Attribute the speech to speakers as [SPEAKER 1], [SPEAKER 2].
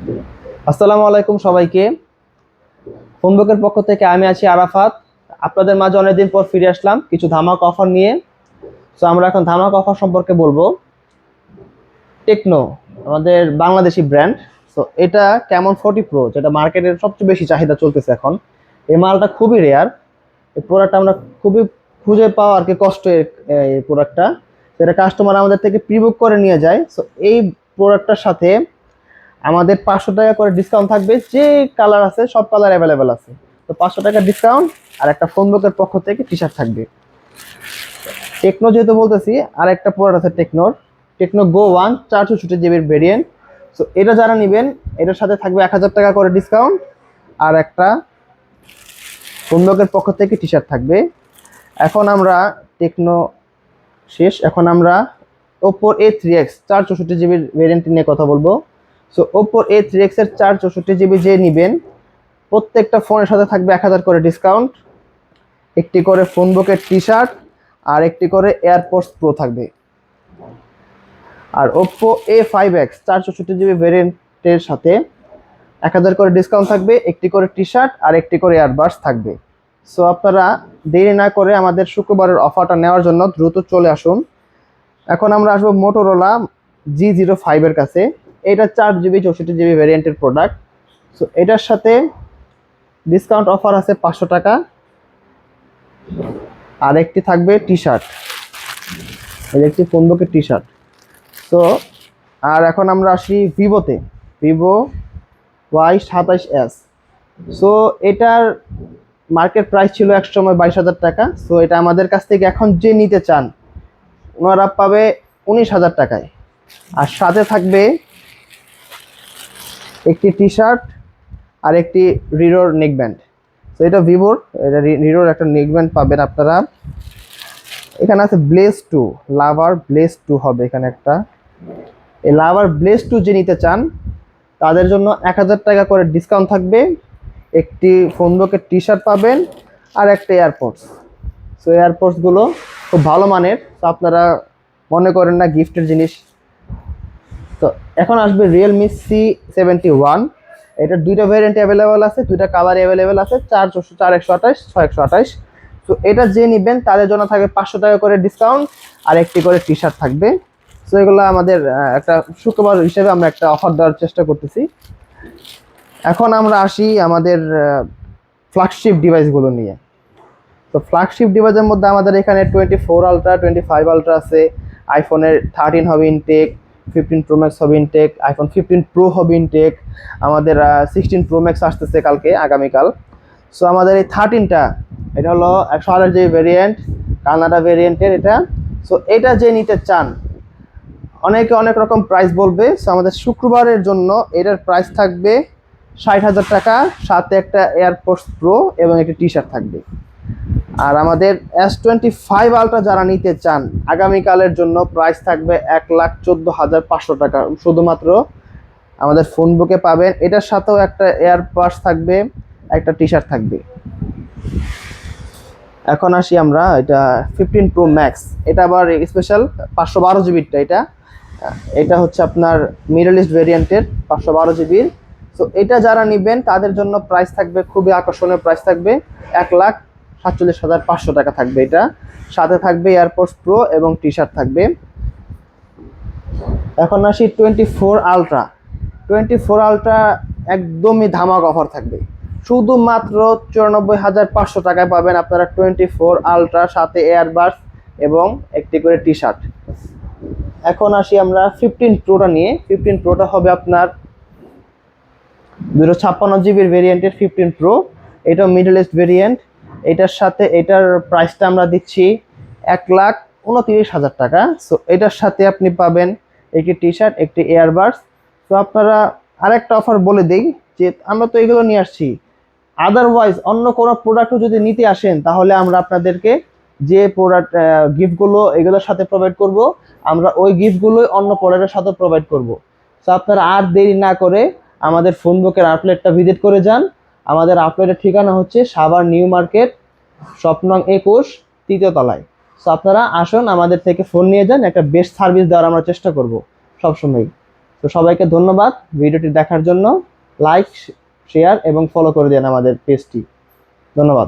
[SPEAKER 1] আসসালামু আলাইকুম সবাইকে। ফোনবুকের পক্ষ থেকে আমি আছি আরাফাত। আপনাদের মাঝে অনেকদিন পর ফিরে আসলাম কিছু ধামাকা অফার নিয়ে। তো আমরা এখন ধামাকা অফার সম্পর্কে বলবো। টেকনো আমাদের বাংলাদেশি ব্র্যান্ড। তো এটা ক্যামন 40 প্রো, যেটা মার্কেটের সবচেয়ে বেশি চাহিদা চলতেছে এখন। এই মালটা খুবই রেয়ার। এই প্রোডাক্টটা আমরা খুবই খুঁজে পাওয়া আর কি কষ্ট, এই প্রোডাক্টটা। যেটা কাস্টমার আমাদের থেকে প্রি বুক করে নিয়ে যায়। সো এই প্রোডাক্টটার সাথে আমাদের 500 টাকা করে ডিসকাউন্ট থাকবে। যে কালার আছে সব কালার অ্যাভেলেবেল আছে। তো 500 টাকা ডিসকাউন্ট আর একটা ফোন বুকের পক্ষ থেকে টি শার্ট থাকবে। টেকনো যেহেতু বলতেছি, আর একটা প্রোডাক্ট আছে টেকনোর, টেকনো গো 1 464 জিবির ভেরিয়েন্ট। সো এটা যারা নেবেন, এটার সাথে থাকবে 1000 টাকা করে ডিসকাউন্ট আর একটা ফোন বুকের পক্ষ থেকে টি শার্ট থাকবে। এখন আমরা টেকনো শেষ, এখন আমরা ওপ্পোর A3X 464 জিবির ভেরিয়েন্ট নিয়ে কথা বলবো। সো ওপ্পোর A3X এর 464 জিবি যে নেবেন, প্রত্যেকটা ফোনের সাথে থাকবে 1000 করে ডিসকাউন্ট, একটি করে ফোন বুকের টি শার্ট আর একটি করে এয়ারপোর্টস প্রো থাকবে। আর ওপ্পো A5X 464 জিবি ভেরিয়েন্টের সাথে 1000 করে ডিসকাউন্ট থাকবে, একটি করে টি শার্ট আর একটি করে এয়ারবাডস থাকবে। সো আপনারা দেরি না করে আমাদের শুক্রবারের অফারটা নেওয়ার জন্য দ্রুত চলে আসুন। এখন আমরা আসবো মোটোরোলা G05 এর কাছে। এটা 4 জিবি 64 জিবি ভ্যারিয়েন্টের প্রোডাক্ট। সো এটার সাথে ডিসকাউন্ট অফার আছে 500 টাকা আর একটি থাকবে টি শার্ট, এই একটি ফোন বুকের টি শার্ট। সো আর এখন আমরা আসি ভিভোতে, ভিভো Y27s। সো এটার মার্কেট প্রাইস ছিল এক সময় 22,000 টাকা। সো এটা আমাদের কাছ থেকে এখন যে নিতে চান ওনারা পাবে 19,000 টাকায়। আর সাথে থাকবে একটি টি শার্ট আর একটি রিরোর নেকব্যান্ড। তো এটা ভিভোর, এটা রিরোর একটা নেকব্যান্ড পাবেন আপনারা। এখানে আছে ব্লেজ 2, লাভার ব্লেজ 2 হবে এখানে একটা। এই লাভার ব্লেজ 2 যে নিতে চান তাদের জন্য 1000 টাকা করে ডিসকাউন্ট থাকবে, একটি ফোন বুকের টি শার্ট পাবেন আর একটা এয়ারপোর্টস। সো এয়ারপোর্টসগুলো খুব ভালো মানের, তো আপনারা মনে করেন না গিফটের জিনিস। তো এখন আসবে রিয়েলমি C71। এটার দুইটা ভ্যারিয়েন্ট অ্যাভেলেবেল আছে, দুইটা কালার অ্যাভেলেবেল আছে, 4128, 6128। তো এটা যে নেবেন তাদের জন্য থাকবে 500 টাকা করে ডিসকাউন্ট আর একটি করে টি শার্ট থাকবে। সো এগুলো আমাদের একটা শুক্রবার হিসেবে আমরা একটা অফার দেওয়ার চেষ্টা করতেছি। এখন আমরা আসি আমাদের ফ্ল্যাগশিপ ডিভাইসগুলো নিয়ে। তো ফ্ল্যাগশিপ ডিভাইসের মধ্যে আমাদের এখানে 24 আলট্রা, 25 আলট্রা আছে, আইফোনের 13 হবে ইনটেক, 15 প্রো ম্যাক্স হবে ইনটেক, আইফোন 15 প্রো হবে ইনটেক, আমাদের 16 প্রো ম্যাক্স আসতেছে কালকে, আগামীকাল। সো আমাদের এই 13টা, এটা হলো 128 জিবি ভেরিয়েন্ট, কানাডা ভেরিয়েন্টের এটা। সো এটা যে নিতে চান, অনেকে অনেক রকম প্রাইস বলবে। সো আমাদের শুক্রবারের জন্য এটার প্রাইস থাকবে 60,000 টাকা, সাথে একটা এয়ারপোর্টস প্রো এবং একটা টি শার্ট থাকবে। আর আমাদের S25 আলট্রা যারা নিতে চান, আগামীকালের জন্য প্রাইস থাকবে 1,14,500 টাকা শুধুমাত্র আমাদের ফোন বুকে পাবেন। এটার সাথেও একটা এয়ারপাস থাকবে, একটা টি শার্ট থাকবে। এখন আসি আমরা এটা 15 প্রো ম্যাক্স। এটা আবার স্পেশাল 512 জিবিরটা। এটা এটা হচ্ছে আপনার মিডল ইস্ট ভেরিয়েন্টের 512 জিবির। তো এটা যারা নেবেন তাদের জন্য প্রাইস থাকবে খুবই আকর্ষণীয়, প্রাইস থাকবে 1,47,500 টাকা থাকবে এটা। সাথে থাকবে এয়ারপোর্টস প্রো এবং টি শার্ট থাকবে। এখন আসি 24 আলট্রা। 24 আলট্রা একদমই ধামাক অফার থাকবে, শুধুমাত্র 94,500 টাকায় পাবেন আপনারা 24 আলট্রা, সাথে এয়ারবাডস এবং একটি করে টি শার্ট। এখন আসি আমরা 15 প্রোটা নিয়ে। 15 প্রোটা হবে আপনার 256 জিবির ভেরিয়েন্টের 15 প্রো। এটা মিডল ইস্ট ভেরিয়েন্ট। এটার সাথে এটার প্রাইসটা আমরা দিচ্ছি 1,29,000 টাকা। সো এটার সাথে আপনি পাবেন একটি টি শার্ট, একটি এয়ারবাডস। তো আপনারা আরেকটা অফার বলে দিই যে আমরা তো এগুলো নিয়ে আসছি, আদারওয়াইজ অন্য কোনো প্রোডাক্টও যদি নিতে আসেন তাহলে আমরা আপনাদেরকে যে প্রোডাক্ট গিফটগুলো এগুলোর সাথে প্রোভাইড করব, আমরা ওই গিফটগুলোই অন্য প্রোডাক্টের সাথে প্রোভাইড করব। তো আপনারা আর দেরি না করে আমাদের ফোন বুকের আউটলেটটা ভিজিট করে যান। আমাদের আউটলেটের ঠিকানা হচ্ছে সাভার নিউ মার্কেট, শপ নং 21, 3য় তলায়। সো আপনারা আসুন, আমাদের থেকে ফোন নিয়ে যান, একটা বেস্ট সার্ভিস দেওয়ার আমরা চেষ্টা করব সবসময়। তো সবাইকে ধন্যবাদ ভিডিওটি দেখার জন্য। লাইক, শেয়ার এবং ফলো করে দেন আমাদের পেজটি। ধন্যবাদ।